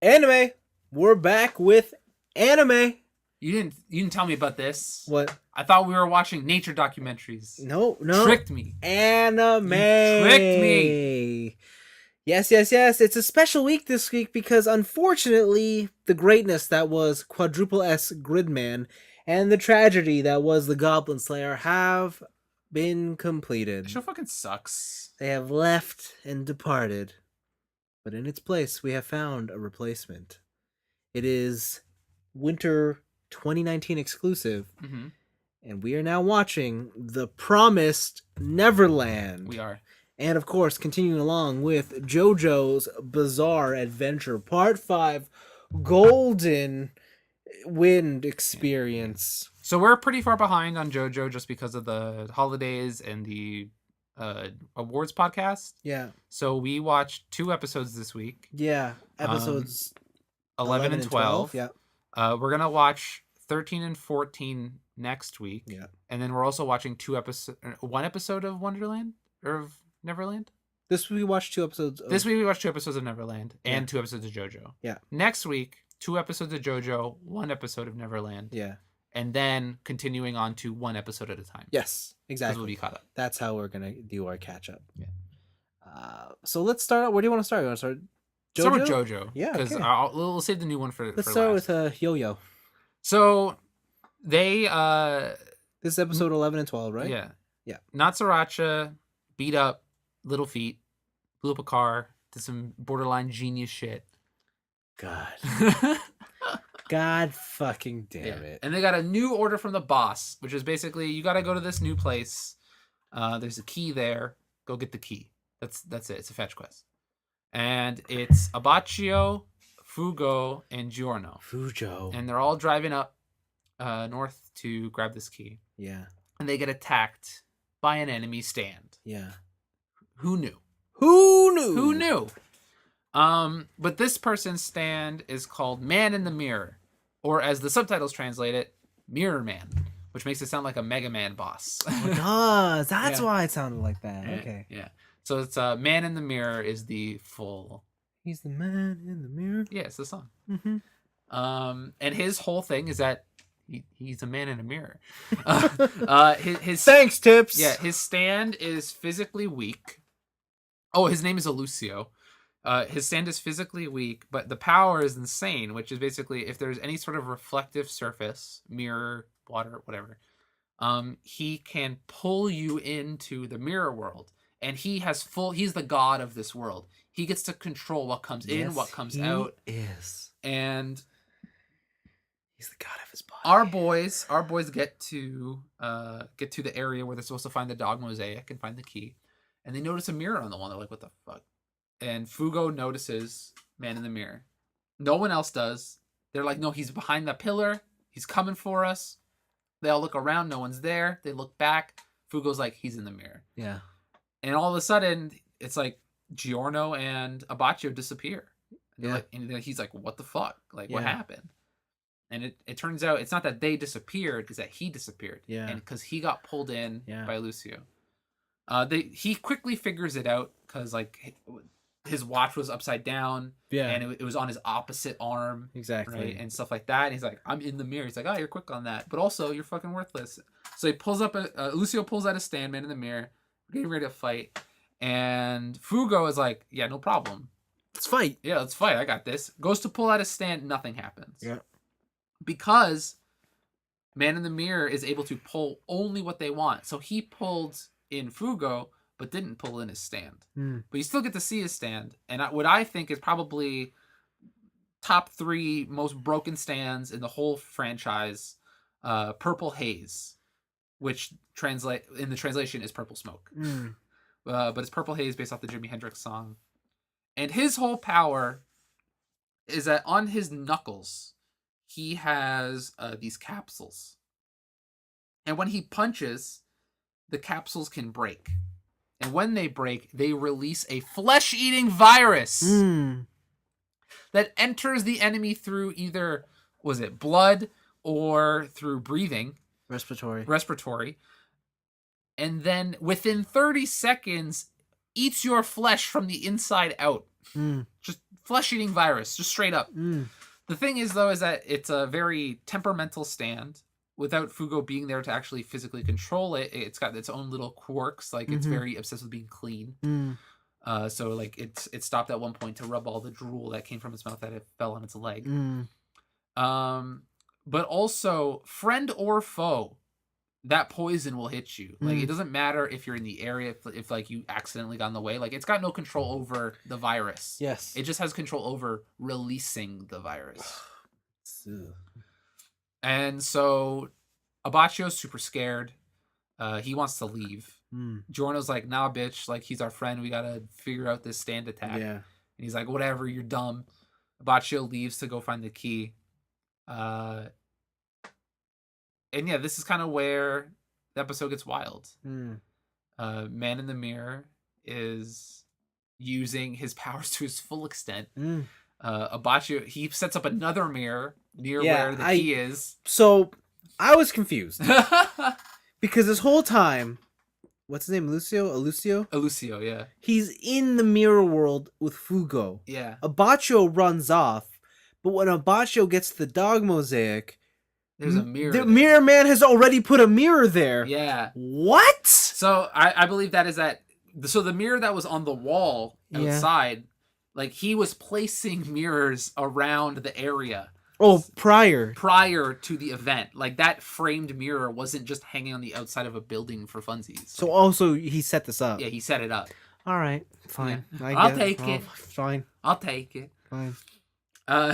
Anime. We're back with anime. You didn't tell me about this. What? I thought we were watching nature documentaries. No. Tricked me. Anime. You tricked me. Yes. It's a special week this week because unfortunately the greatness that was Quadruple S Gridman and the tragedy that was the Goblin Slayer have been completed. The show fucking sucks. They have left and departed. But in its place, we have found a replacement. It is Winter 2019 exclusive. Mm-hmm. And we are now watching The Promised Neverland. We are. And of course, continuing along with JoJo's Bizarre Adventure Part 5 Golden Wind Experience. So we're pretty far behind on JoJo just because of the holidays and the awards podcast. Yeah. So we watched 2 episodes this week. Yeah. Episodes 11 and 12. Yeah. We're going to watch 13 and 14 next week. Yeah. And then we're also watching one episode of Wonderland or of Neverland. This week we watched 2 episodes. This week we watched 2 episodes of Neverland and 2 episodes of JoJo. Yeah. Next week, 2 episodes of JoJo, 1 episode of Neverland. Yeah. And then continuing on to 1 episode at a time. Yes, exactly. Because we'll be caught up. That's how we're gonna do our catch up. Yeah. So let's start. Where do you want to start? You want to start? JoJo? Start with JoJo. Yeah. Because okay. we'll save the new one for. Let's for start last. with Yo-Yo. So they. This is episode 11 and 12, right? Yeah. Yeah. Natsuracha beat up Little Feet, blew up a car, did some borderline genius shit. God. God fucking damn it. And they got a new order from the boss, which is basically you got to go to this new place. There's a key there. Go get the key. That's it. It's a fetch quest. And it's Abacchio, Fugo, and Giorno. Fujo. And they're all driving up north to grab this key. Yeah. And they get attacked by an enemy stand. Yeah. Who knew? Who knew? Who knew? But this person's stand is called Man in the Mirror, or as the subtitles translate it, Mirror Man, which makes it sound like a Mega Man boss. It does. That's why it sounded like that. Okay. Yeah. So it's Man in the Mirror is the full. He's the man in the mirror. Yeah, it's the song. Mm-hmm. And his whole thing is that he's a man in a mirror. His Thanks, Tips. Yeah, his stand is physically weak. Oh, his name is Alucio. His stand is physically weak, but the power is insane, which is basically if there's any sort of reflective surface, mirror, water, whatever, he can pull you into the mirror world. And he's the god of this world. He gets to control what comes in, what comes out. Is. And he's the god of his body. Our boys get to the area where they're supposed to find the dog mosaic and find the key. And they notice a mirror on the wall. They're like, what the fuck? And Fugo notices Man in the Mirror. No one else does. They're like, no, he's behind the pillar. He's coming for us. They all look around. No one's there. They look back. Fugo's like, he's in the mirror. Yeah. And all of a sudden, it's like Giorno and Abacchio disappear. Yeah. And he's like, what the fuck? Like, what happened? And it turns out it's not that they disappeared, it's that he disappeared. Yeah. And because he got pulled in by Lucio. He quickly figures it out because like his watch was upside down. Yeah. And it was on his opposite arm. Exactly. Right? And stuff like that. And he's like, I'm in the mirror. He's like, oh, you're quick on that. But also, you're fucking worthless. So he pulls up Lucio pulls out a stand, Man in the Mirror. Getting ready to fight. And Fugo is like, yeah, no problem. Let's fight. Yeah, let's fight. I got this. Goes to pull out a stand. Nothing happens. Yeah. Because Man in the Mirror is able to pull only what they want. So he pulled in Fugo, but didn't pull in his stand. But you still get to see his stand. And what I think is probably top 3 most broken stands in the whole franchise. Purple Haze, which in the translation is Purple Smoke. But it's Purple Haze based off the Jimi Hendrix song. And his whole power is that on his knuckles, he has these capsules. And when he punches, the capsules can break. And when they break, they release a flesh-eating virus that enters the enemy through either, blood or through breathing. Respiratory. And then within 30 seconds, eats your flesh from the inside out. Just flesh-eating virus, just straight up. Mm. The thing is, though, is that it's a very temperamental stand. Without Fugo being there to actually physically control it, it's got its own little quirks. Like, it's very obsessed with being clean. So, like, it stopped at one point to rub all the drool that came from its mouth that it fell on its leg. But also, friend or foe, that poison will hit you. Like, it doesn't matter if you're in the area, if like, you accidentally got in the way. Like, it's got no control over the virus. Yes. It just has control over releasing the virus. And so, Abacio's super scared. He wants to leave. Giorno's like, nah, bitch. Like, he's our friend. We gotta figure out this stand attack. Yeah. And he's like, whatever, you're dumb. Abaccio leaves to go find the key. And yeah, this is kind of where the episode gets wild. Man in the Mirror is using his powers to his full extent. Abaccio, he sets up another mirror near where the key is. So I was confused because this whole time, what's his name? Lucio, yeah. He's in the mirror world with Fugo. Yeah. Abaccio runs off, but when Abaccio gets to the dog mosaic, there's a mirror. The Mirror Man has already put a mirror there. Yeah. What? So I believe that is that. So the mirror that was on the wall outside, like, he was placing mirrors around the area. Oh, prior to the event. Like, that framed mirror wasn't just hanging on the outside of a building for funsies. So also he set this up. Yeah, he set it up. All right, fine. Yeah. I'll take it. Fine. I'll take it. Fine.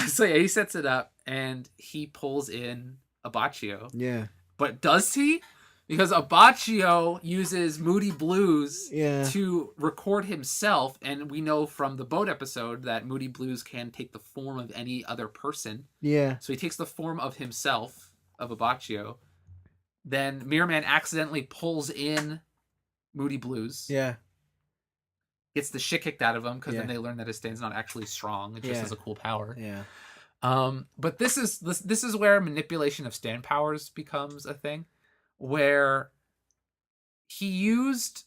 So yeah, he sets it up and he pulls in Abaccio. Yeah. But does he? Because Abaccio uses Moody Blues to record himself, and we know from the boat episode that Moody Blues can take the form of any other person. Yeah. So he takes the form of himself, of Abaccio. Then Mirror Man accidentally pulls in Moody Blues. Yeah. Gets the shit kicked out of him, because then they learn that his stand's not actually strong. It just has a cool power. Yeah. But this is where manipulation of stand powers becomes a thing. Where he used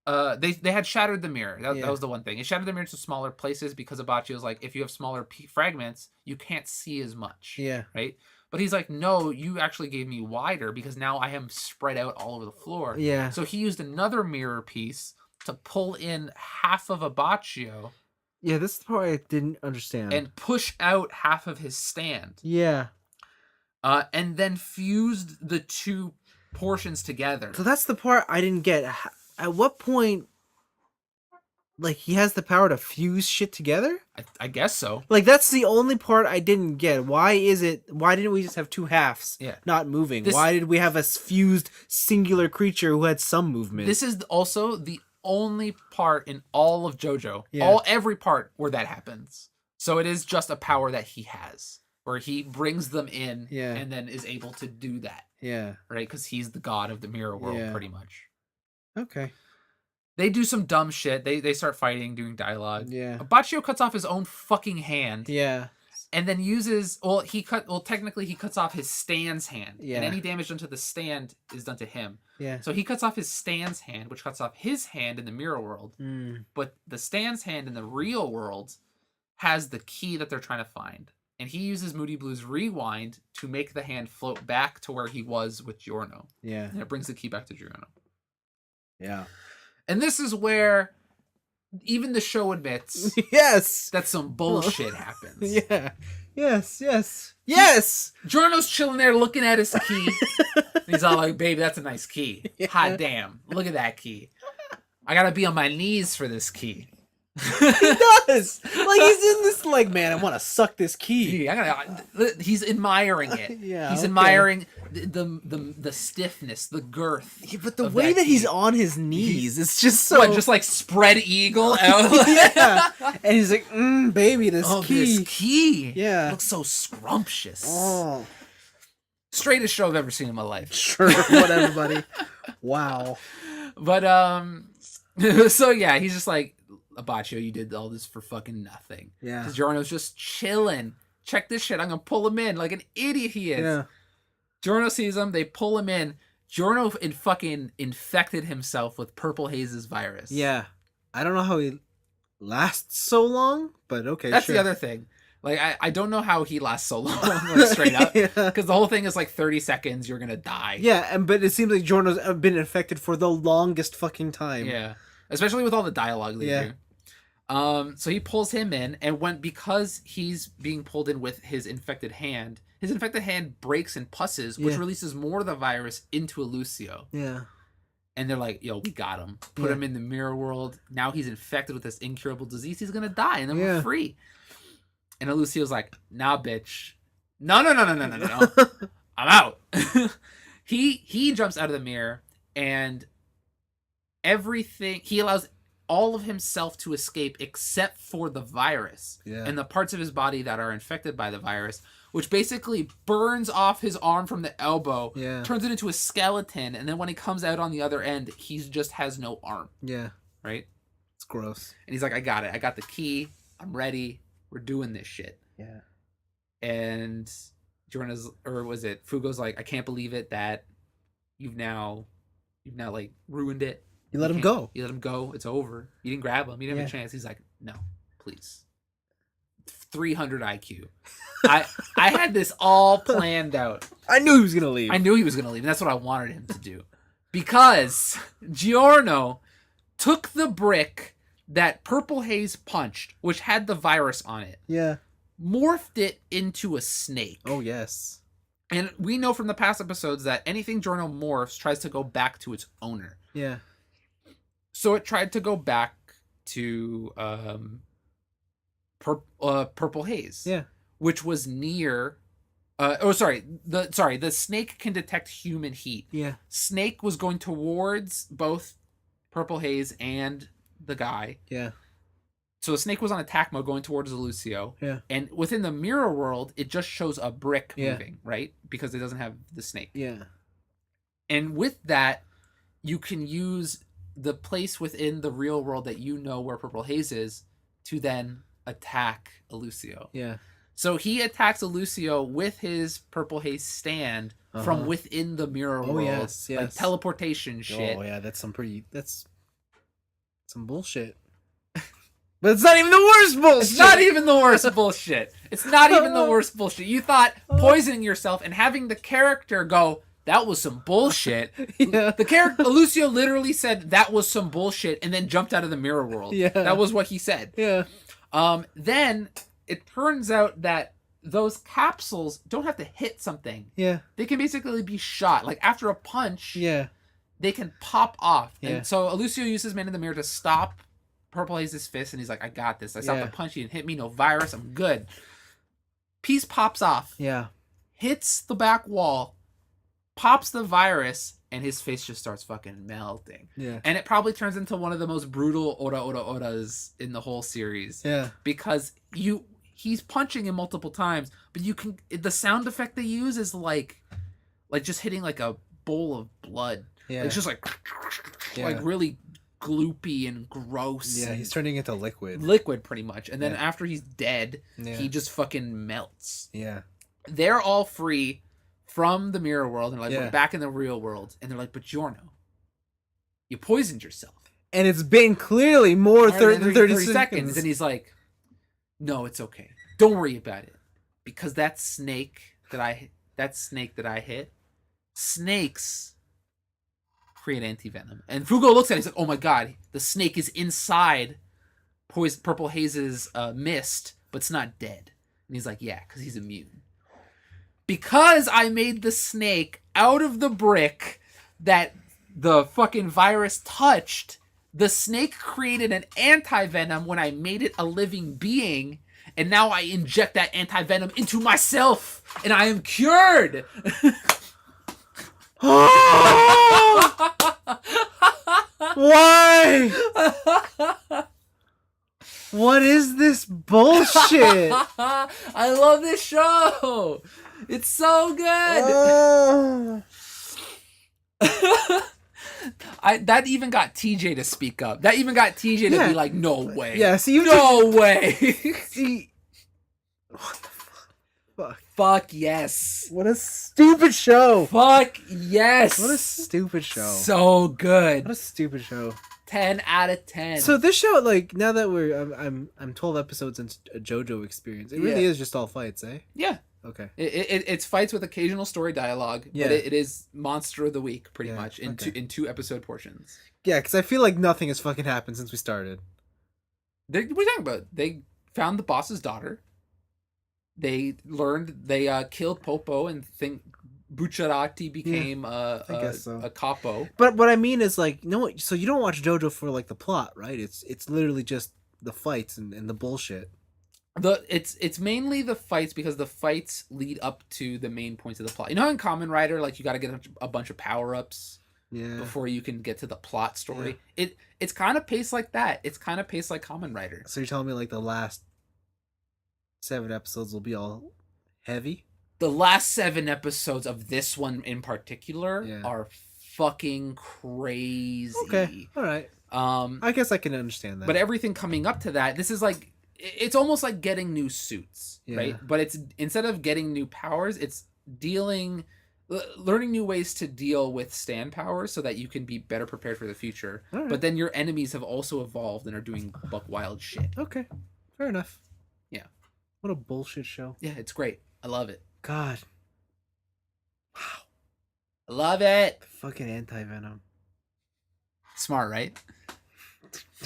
they had shattered the mirror. That was the one thing. It shattered the mirror to smaller places because Abaccio's like, if you have smaller fragments, you can't see as much. Yeah. Right? But he's like, no, you actually gave me wider because now I am spread out all over the floor. Yeah. So he used another mirror piece to pull in half of Abaccio. Yeah, this is the part I didn't understand. And push out half of his stand. Yeah. And then fused the two portions together. So that's the part I didn't get. At what point, like, he has the power to fuse shit together? I guess so. Like, that's the only part I didn't get. Why didn't we just have two halves not moving? Why did we have a fused singular creature who had some movement? This is also the only part in all of JoJo, every part where that happens. So it is just a power that he has, where he brings them in and then is able to do that. Yeah. Right? Because he's the god of the mirror world, pretty much. Okay. They do some dumb shit. They start fighting, doing dialogue. Yeah. Abaccio cuts off his own fucking hand. Yeah. And then uses technically he cuts off his stand's hand. Yeah. And any damage done to the stand is done to him. Yeah. So he cuts off his stand's hand, which cuts off his hand in the mirror world. But the stand's hand in the real world has the key that they're trying to find. And he uses Moody Blues Rewind to make the hand float back to where he was with Giorno. Yeah. And it brings the key back to Giorno. Yeah. And this is where even the show admits that some bullshit happens. Yeah. Yes. Giorno's chilling there looking at his key. He's all like, baby, that's a nice key. Yeah. Hot damn. Look at that key. I gotta be on my knees for this key. He does. Like, he's in this, like, man, I want to suck this key. He's admiring it. Yeah, he's admiring the stiffness, the girth. Yeah, but the way that he's on his knees, it's just so just like spread eagle out. Yeah, and he's like, baby, this key. Yeah, looks so scrumptious. Oh, straightest show I've ever seen in my life. Sure, whatever, buddy. Wow. But so yeah, he's just like, Abaccio, you did all this for fucking nothing. Yeah. Because Giorno's just chilling. Check this shit. I'm going to pull him in like an idiot he is. Yeah. Giorno sees him. They pull him in. Giorno fucking infected himself with Purple Haze's virus. Yeah. I don't know how he... lasts so long, but okay, That's sure. the other thing. Like, I don't know how he lasts so long, like, straight up. Yeah. Because the whole thing is like 30 seconds, you're gonna die. Yeah, but it seems like Giorno's been infected for the longest fucking time. Yeah. Especially with all the dialogue they do. So he pulls him in, and because he's being pulled in with his infected hand breaks and pusses, which releases more of the virus into Lucio. Yeah. And they're like, yo, we got him. Put him in the mirror world. Now he's infected with this incurable disease. He's gonna die, and then we're free. And Lucio's like, nah, bitch. No. I'm out. He jumps out of the mirror, and he allows all of himself to escape except for the virus and the parts of his body that are infected by the virus, which basically burns off his arm from the elbow, turns it into a skeleton, and then when he comes out on the other end, he just has no arm. Yeah. Right? It's gross. And he's like, I got it. I got the key. I'm ready. We're doing this shit. Yeah. And Fugo's like, I can't believe it that you've now like ruined it. You let him go. You let him go. It's over. You didn't grab him. You didn't have a chance. He's like, no, please. 300 IQ. I had this all planned out. I knew he was gonna leave. And that's what I wanted him to do. Because Giorno took the brick that Purple Haze punched, which had the virus on it. Yeah. Morphed it into a snake. Oh, yes. And we know from the past episodes that anything Giorno morphs tries to go back to its owner. Yeah. So it tried to go back to Purple Haze. Yeah. Which was near... the snake can detect human heat. Yeah. Snake was going towards both Purple Haze and the guy. Yeah. So the snake was on attack mode going towards Lucio. Yeah. And within the mirror world, it just shows a brick moving, right? Because it doesn't have the snake. Yeah. And with that, you can use the place within the real world that you know where Purple Haze is to then attack Lucio. Yeah. So he attacks Lucio with his Purple Haze stand from within the mirror world. Yes. Like teleportation shit. Oh, yeah, that's some bullshit. But it's not even the worst bullshit. It's not even the worst bullshit. It's not even the worst bullshit. You thought poisoning yourself and having the character go, that was some bullshit. Yeah. The character, Lucio literally said that was some bullshit and then jumped out of the mirror world. Yeah. That was what he said. Yeah. Then it turns out that those capsules don't have to hit something. Yeah. They can basically be shot. Like after a punch, they can pop off. Yeah. And so Lucio uses Man in the Mirror to stop Purple Haze's fist, and he's like, I got this. I stopped the punch. He didn't hit me. No virus. I'm good. Piece pops off. Yeah. Hits the back wall. Pops the virus, and his face just starts fucking melting. Yeah. And it probably turns into one of the most brutal oras in the whole series. Yeah. Because he's punching him multiple times, but the sound effect they use is like just hitting like a bowl of blood. Yeah. It's just like really gloopy and gross. Yeah, he's turning into liquid. Liquid, pretty much. And then after he's dead, he just fucking melts. Yeah. They're all free from the mirror world, and we're back in the real world. And they're like, but Giorno, you poisoned yourself. And it's been clearly more than 30 seconds. And he's like, no, it's okay. Don't worry about it. Because that snake that I hit, snakes create anti-venom. And Fugo looks at it, he's like, oh my god, the snake is inside Purple Haze's mist, but it's not dead. And he's like, yeah, because he's immune. Because I made the snake out of the brick that the fucking virus touched, the snake created an anti-venom when I made it a living being, and now I inject that anti-venom into myself, and I am cured! Why? What is this bullshit? I love this show. It's so good. That even got TJ to speak up. That even got TJ to be like, "No way." Yeah. See, no way. See, what the fuck? Fuck yes. What a stupid show. Fuck yes. What a stupid show. So good. What a stupid show. 10 out of 10. So this show, like, now that I'm 12 episodes into a JoJo experience, it really is just all fights, eh? Yeah. Okay. It's fights with occasional story dialogue, but it is monster of the week pretty much in two episode portions. Yeah, because I feel like nothing has fucking happened since we started. What are you talking about? They found the boss's daughter. They learned they killed Popo and think Bucciarati became a capo. But what I mean is, like, no, so you don't watch JoJo for like the plot, right? It's literally just the fights and the bullshit. It's mainly the fights because the fights lead up to the main points of the plot. You know how in Kamen Rider, like, you got to get a bunch of power-ups before you can get to the plot story. It's kind of paced like that. It's kind of paced like Kamen Rider. So you're telling me, like, the last 7 episodes will be all heavy? The last 7 episodes of this one in particular are fucking crazy. Okay, all right. I guess I can understand that. But everything coming up to that, this is like, it's almost like getting new suits, right? But it's, instead of getting new powers, it's learning new ways to deal with stand powers so that you can be better prepared for the future. Right. But then your enemies have also evolved and are doing buck wild shit. Okay, fair enough. Yeah. What a bullshit show. Yeah, it's great. I love it. God. Wow. I love it. Fucking anti-Venom. Smart, right?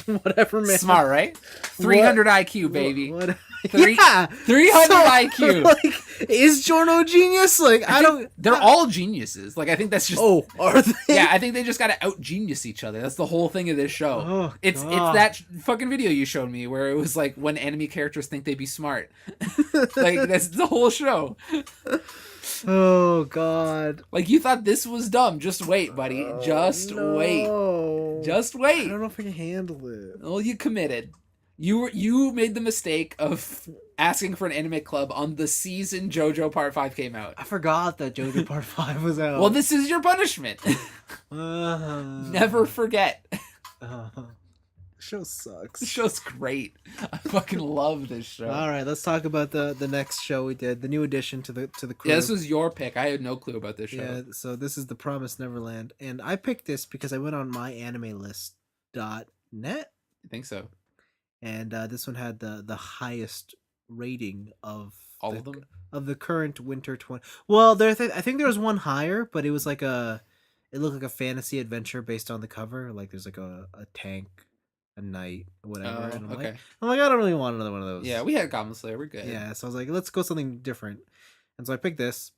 Whatever, man. Smart, right? 300 IQ, baby. What? 300 IQ. Like, is Jorno genius? Like, I don't. They're all geniuses. Like, I think that's just. Oh, are they? Yeah, I think they just gotta out genius each other. That's the whole thing of this show. Oh, it's that fucking video you showed me where it was like when enemy characters think they be smart. Like, that's the whole show. Oh God! Like, you thought this was dumb. Just wait, buddy. Just wait. Just wait. I don't know if I can handle it. Well, you committed. You made the mistake of asking for an anime club on the season JoJo Part 5 came out. I forgot that JoJo Part 5 was out. Well, this is your punishment. Never forget. The show sucks. The show's great. I fucking love this show. All right, let's talk about the next show we did, the new addition to the crew. Yeah, this was your pick. I had no clue about this show. Yeah, so this is The Promised Neverland, and I picked this because I went on myanimelist.net. I think so. And this one had the highest rating of all of them of the current winter 20. Well, I think there was one higher, but it was like it looked like a fantasy adventure based on the cover. Like there's like a tank, a knight, whatever. And I'm like, I don't really want another one of those. Yeah, we had Goblin Slayer. We're good. Yeah, so I was like, let's go something different, and so I picked this.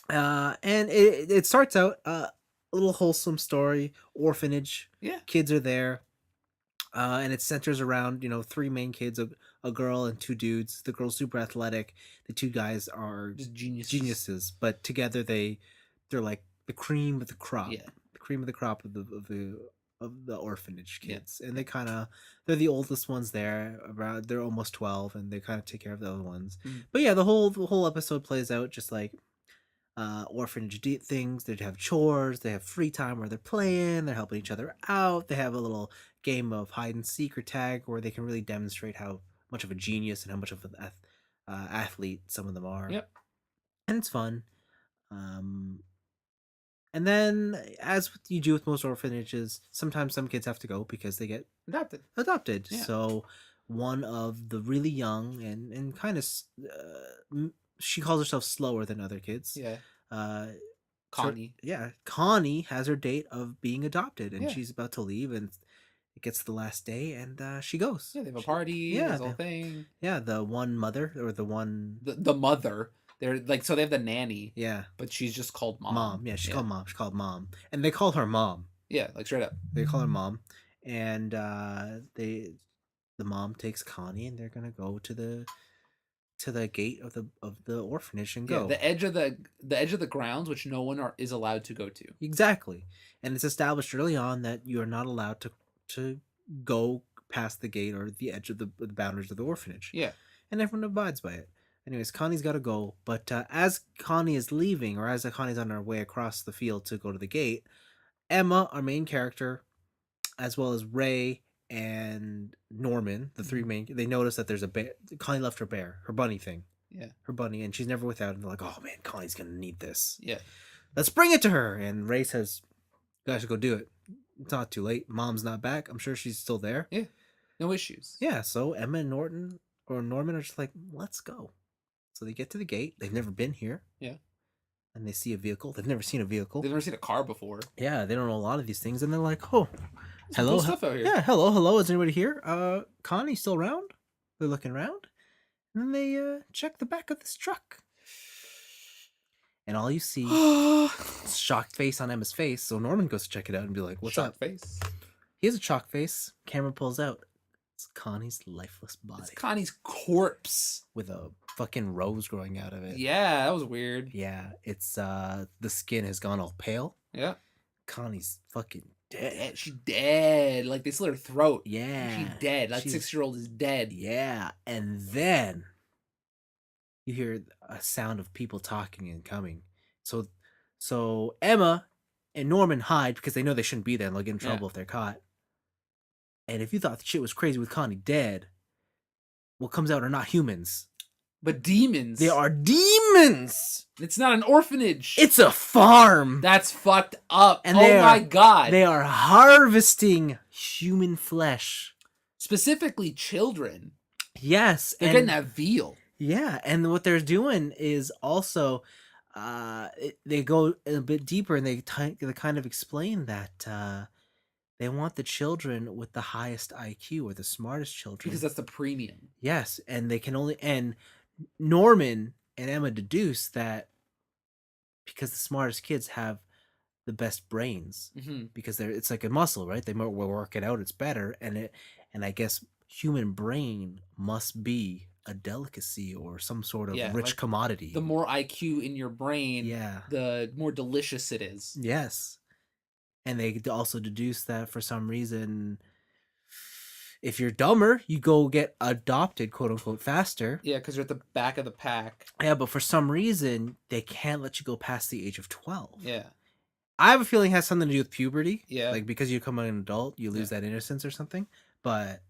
And it starts out a little wholesome story, orphanage. Yeah, kids are there. And it centers around, 3 main kids, a girl and 2 dudes. The girl's super athletic. The 2 guys are just geniuses, but together they're like the cream of the crop. Yeah, the cream of the crop of the orphanage kids. And they're the oldest ones there. They're almost 12, and they kind of take care of the other ones. But yeah, the whole episode plays out just like orphanage things. They have chores, they have free time where they're playing, they're helping each other out, they have a little game of hide and seek or tag where they can really demonstrate how much of a genius and how much of an athlete some of them are. Yep. And it's fun. And then, as you do with most orphanages, sometimes some kids have to go because they get adopted. Yeah. So one of the really young and kind of she calls herself slower than other kids. Yeah. Connie. Connie has her date of being adopted, and she's about to leave, and it gets to the last day, and she goes. Yeah, they have a party. Yeah, the whole thing. Yeah, the one mother or the mother. They're like, so they have the nanny. Yeah, but she's just called mom. Mom. Yeah, she's called mom. She's called mom, and they call her mom. Yeah, like straight up. They call her mom, and the mom takes Connie, and they're gonna go to the gate of the orphanage and go. Yeah, the edge of the grounds, which no one is allowed to go to. Exactly, and it's established early on that you are not allowed to go past the gate or the edge of the boundaries of the orphanage. Yeah, and everyone abides by it. Anyways, Connie's got to go, but as Connie is leaving, or as Connie's on her way across the field to go to the gate, Emma, our main character, as well as Ray and Norman, the 3 main, they notice that there's a bear. Connie left her bear, her bunny thing. Yeah. Her bunny, and she's never without it. And they're like, oh man, Connie's gonna need this. Yeah. Let's bring it to her. And Ray says, you guys should go do it. it's not too late. Mom's not back. I'm sure she's still there. Yeah. No issues. Yeah, so Emma and Norman are just like, let's go. So they get to the gate. They've never been here. Yeah. And they see a vehicle. They've never seen a vehicle. They've never seen a car before. Yeah, they don't know a lot of these things. And they're like, oh, Some hello. cool stuff out here. Yeah, hello. Is anybody here? Connie still around? They're looking around. And then they check the back of this truck. And all you see is shocked face on Emma's face. So Norman goes to check it out and be like, what's shocked up? Face. He has a chalk face. Camera pulls out. It's Connie's lifeless body. It's Connie's corpse. With a fucking rose growing out of it. Yeah, that was weird. Yeah, it's the skin has gone all pale. Yeah. Connie's fucking dead. She's dead. Like, they slit her throat. Yeah. She's dead. That 6-year-old is dead. Yeah. And then you hear a sound of people talking and coming. So Emma and Norman hide because they know they shouldn't be there and they'll get in trouble if they're caught. And if you thought the shit was crazy with Connie dead, what comes out are not humans. But demons. They are demons! It's not an orphanage. It's a farm! That's fucked up. And oh my god. They are harvesting human flesh. Specifically children. Yes. They're getting that veal. Yeah, and what they're doing is also they go a bit deeper and they kind of explain that they want the children with the highest IQ or the smartest children. Because that's the premium. Yes, and they can only... And Norman and Emma deduce that because the smartest kids have the best brains. Mm-hmm. Because it's like a muscle, right? They will work it out, it's better. And I guess human brain must be a delicacy or some sort of rich like commodity. The more IQ in your brain, the more delicious it is. Yes. And they also deduce that for some reason, if you're dumber, you go get adopted, quote unquote, faster. Yeah, because you're at the back of the pack. Yeah, but for some reason, they can't let you go past the age of 12. Yeah. I have a feeling it has something to do with puberty. Yeah. Like, because you become an adult, you lose that innocence or something. But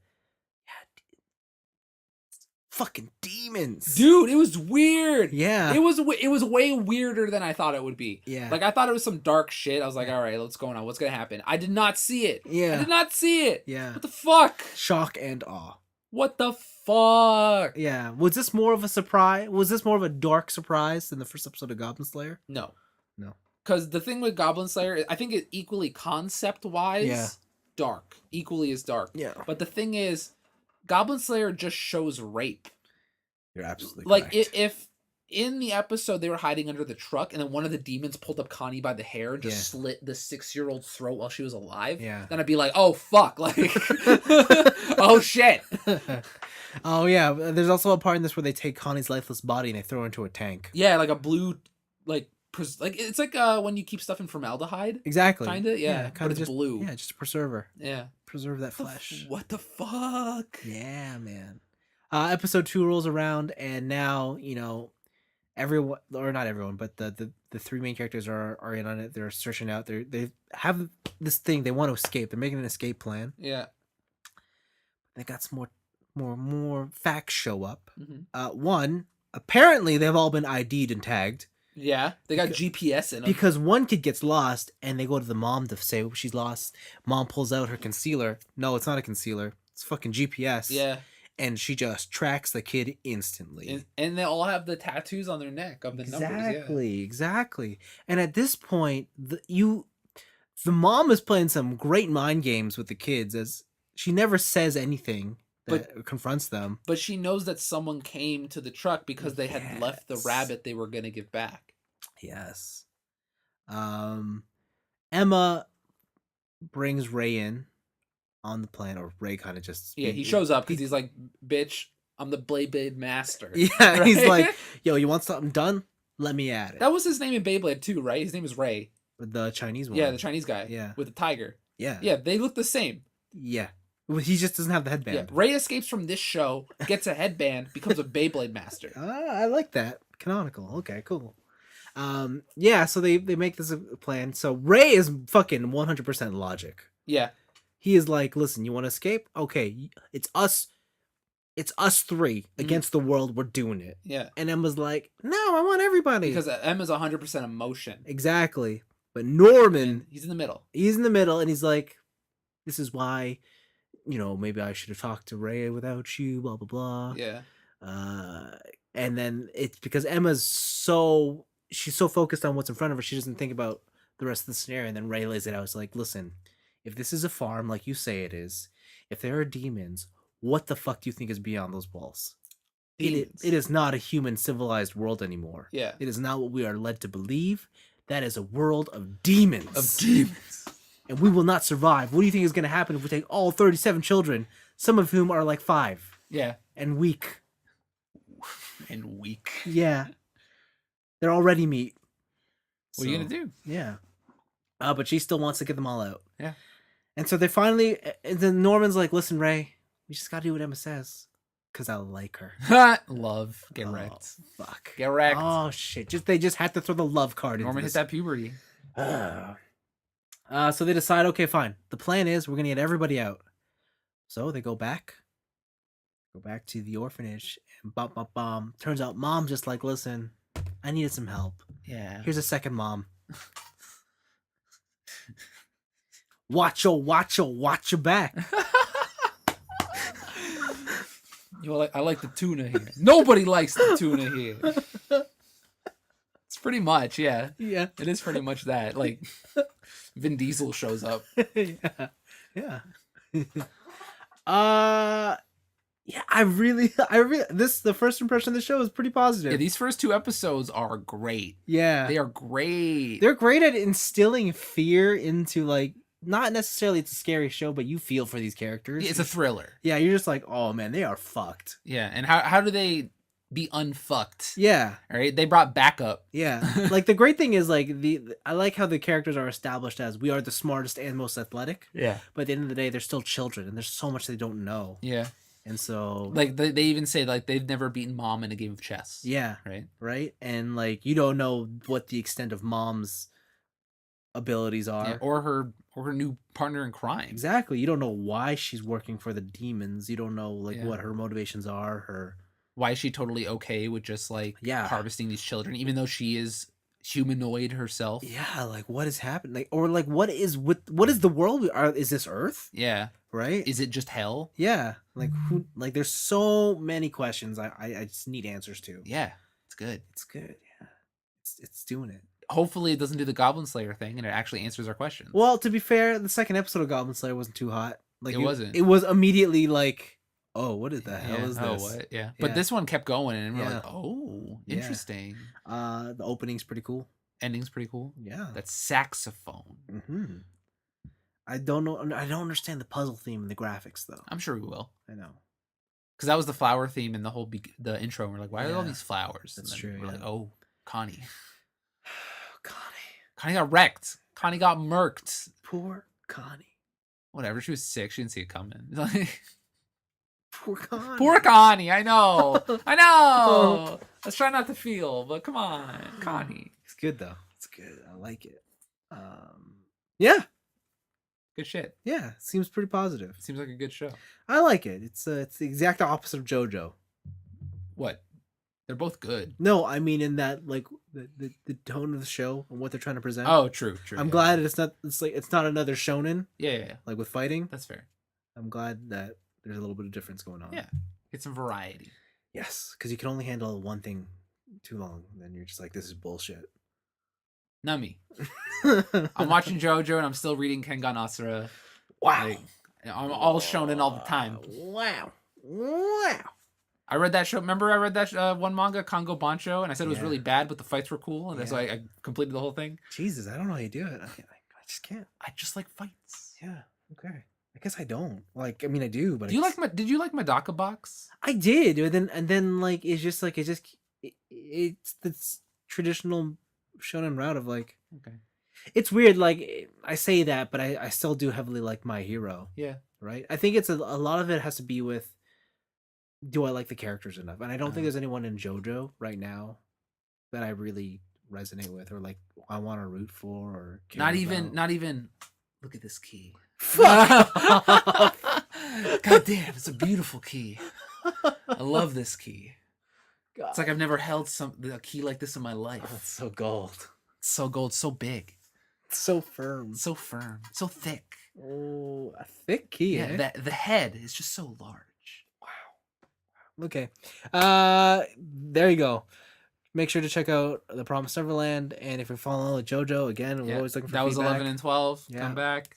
fucking demons, dude, it was weird. Yeah, it was way weirder than I thought it would be. Yeah, like I thought it was some dark shit. I was like, all right, what's going on? What's gonna happen? I did not see it. Yeah, I did not see it. Yeah, what the fuck? Shock and awe. What the fuck? Yeah, was this more of a surprise? Was this more of a dark surprise than the first episode of Goblin Slayer? No. Because the thing with Goblin Slayer, I think it equally concept wise, dark, equally as dark. Yeah, but the thing is, Goblin Slayer just shows rape. You're absolutely like correct. If in the episode they were hiding under the truck and then one of the demons pulled up Connie by the hair and just slit the 6-year-old's throat while she was alive, then I'd be like, oh fuck, like oh shit. Oh yeah, there's also a part in this where they take Connie's lifeless body and they throw her into a tank. Yeah, like a blue it's like when you keep stuff in formaldehyde. Exactly. Kinda, yeah. But it's just blue. Yeah, just a preserver. Yeah. Preserve that flesh. What the fuck? Yeah, man. Episode 2 rolls around and now, everyone, or not everyone, but the three main characters are in on it. They're searching out. They have this thing. They want to escape. They're making an escape plan. Yeah. They got some more facts show up. Mm-hmm. One, apparently they've all been ID'd and tagged. Yeah, they got GPS in them. Because one kid gets lost, and they go to the mom to say she's lost. Mom pulls out her concealer. No, it's not a concealer. It's fucking GPS. Yeah. And she just tracks the kid instantly. And they all have the tattoos on their neck of the numbers. Exactly. And at this point, the mom is playing some great mind games with the kids, as she never says anything that confronts them. But she knows that someone came to the truck because they had left the rabbit they were going to give back. Yes. Emma brings Ray in on the plan, or Ray kind of just... Yeah, he shows up because he's like, bitch, I'm the Beyblade master. Yeah, right? He's like, yo, you want something done? Let me at it. That was his name in Beyblade too, right? His name is Ray. The Chinese one. Yeah, the Chinese guy. Yeah. With the tiger. Yeah. Yeah, they look the same. Yeah. He just doesn't have the headband. Yeah. Ray escapes from this show, gets a headband, becomes a Beyblade master. I like that. Canonical. Okay, cool. Yeah, so they make this a plan. So Ray is fucking 100% logic. Yeah. He is like, listen, you want to escape? Okay, it's us three against the world. We're doing it. Yeah. And Emma's like, no, I want everybody. Because Emma's 100% emotion. Exactly. But Norman... He's in the middle. He's in the middle, and he's like, this is why, maybe I should have talked to Ray without you, blah blah blah. Yeah. And then it's because she's so focused on what's in front of her, she doesn't think about the rest of the scenario. And then Ray lays it out. It's like, listen, if this is a farm like you say it is, if there are demons, what the fuck do you think is beyond those walls? It is not a human civilized world anymore. Yeah. It is not what we are led to believe. That is a world of demons. And we will not survive. What do you think is going to happen if we take all 37 children, some of whom are like 5? Yeah. And weak. And weak. Yeah. They're already meat. What are you going to do? Yeah. But she still wants to get them all out. Yeah. And so and then Norman's like, listen, Ray, we just got to do what Emma says. Because I like her. Love. Get wrecked. Fuck. Get wrecked. Oh, shit. They just had to throw the love card in. Norman hit that puberty. So they decide, okay, fine. The plan is we're going to get everybody out. So they go back to the orphanage, and bum. Turns out Mom's just like, listen, I needed some help. Yeah. Here's a second mom. Watch your back. I like the tuna here. Nobody likes the tuna here. It's pretty much, yeah. Yeah. It is pretty much that. Like, Vin Diesel shows up. Yeah. Yeah, the first impression of the show is pretty positive. Yeah, these first 2 episodes are great. Yeah. They are great. They're great at instilling fear into, like, not necessarily it's a scary show, but you feel for these characters. Yeah, it's a thriller. Yeah, you're just like, oh man, they are fucked. Yeah, and how do they be unfucked? Yeah. All right, they brought backup. Yeah. Like, the great thing is, like, I like how the characters are established as we are the smartest and most athletic. Yeah. But at the end of the day, they're still children, and there's so much they don't know. Yeah. And so, like, they even say, like, they've never beaten Mom in a game of chess. Yeah. Right? And, like, you don't know what the extent of Mom's abilities are. Yeah, or her new partner in crime. Exactly. You don't know why she's working for the demons. You don't know, like, what her motivations are. Why is she totally okay with just, like, harvesting these children, even though she is humanoid herself? Yeah, like, what is happening? Like, or, like, what is the world? Is this Earth? Yeah. Right? Is it just hell? Yeah. Like, who? Like, there's so many questions I just need answers to. Yeah. It's good. It's good. Yeah. It's doing it. Hopefully it doesn't do the Goblin Slayer thing and it actually answers our questions. Well, to be fair, the second episode of Goblin Slayer wasn't too hot. Like, it wasn't. It was immediately like, oh, what the hell is this? Oh, what? Yeah. But this one kept going and we're like, oh, interesting. The opening's pretty cool. Ending's pretty cool. Yeah. That saxophone. Mm-hmm. I don't understand the puzzle theme and the graphics, though. I'm sure we will. I know. Because that was the flower theme in the whole the intro. And we're like, why are all these flowers? That's true. We're like, oh, Connie. Connie. Connie got wrecked. Connie got murked. Poor Connie. Whatever. She was sick. She didn't see it coming. Poor Connie. Poor Connie. I know. I know. Let's try not to feel, but come on, Connie. It's good though. It's good. I like it. Yeah. Good shit. Yeah. Seems pretty positive. Seems like a good show. I like it. It's the exact opposite of JoJo. What? They're both good. No, I mean in that, like, the tone of the show and what they're trying to present. Oh, true. I'm glad it's not another shonen. Yeah. Like with fighting. That's fair. I'm glad that there's a little bit of difference going on. Yeah. Get some variety. Yes, because you can only handle one thing too long. Then you're just like, this is bullshit. Not me. I'm watching JoJo and I'm still reading Kengan Asura. Wow. Like, I'm all shonen all the time. Wow. I read that show. Remember I read that one manga, Kongo Bancho, and I said it was really bad, but the fights were cool, and so I completed the whole thing. Jesus, I don't know how you do it. I just can't. I just like fights. Yeah. Okay. I guess I don't. Like, I mean, I do, but did you like Medaka Box? I did, and then like it's this traditional shonen route of like. Okay. It's weird. Like, I say that, but I still do heavily like My Hero. Yeah. Right. I think it's a lot of it has to be with. Do I like the characters enough? And I don't think there's anyone in JoJo right now that I really resonate with or like I want to root for or care not about. even look at this key. Fuck. God damn, it's a beautiful key. I love this key. God. It's like I've never held a key like this in my life. Oh, it's so gold. It's so gold, so big. So firm. So firm. So thick. Oh, a thick key, Yeah, eh? that the head is just so large. Okay. There you go. Make sure to check out The Promised Neverland, and if you're following with JoJo, again, we're Yeah, always looking for that was feedback. 11 and 12. Yeah. Come back.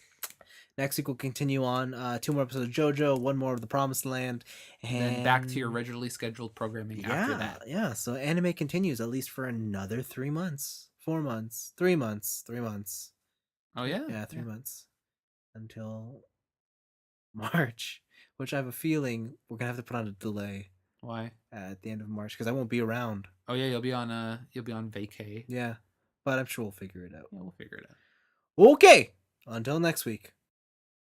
Next week we'll continue on 2 more episodes of JoJo, 1 more of The Promised Land, And then back to your originally scheduled programming after yeah, that. yeah. So anime continues at least for another 3 months, 4 months, 3 months, 3 months. Oh yeah, Yeah, 3 months until March, which I have a feeling we're gonna have to put on a delay Why? at the end of March because I won't be around. Oh yeah, you'll be on vacay. Yeah, but I'm sure we'll figure it out. Yeah, we'll figure it out. Okay, until next week.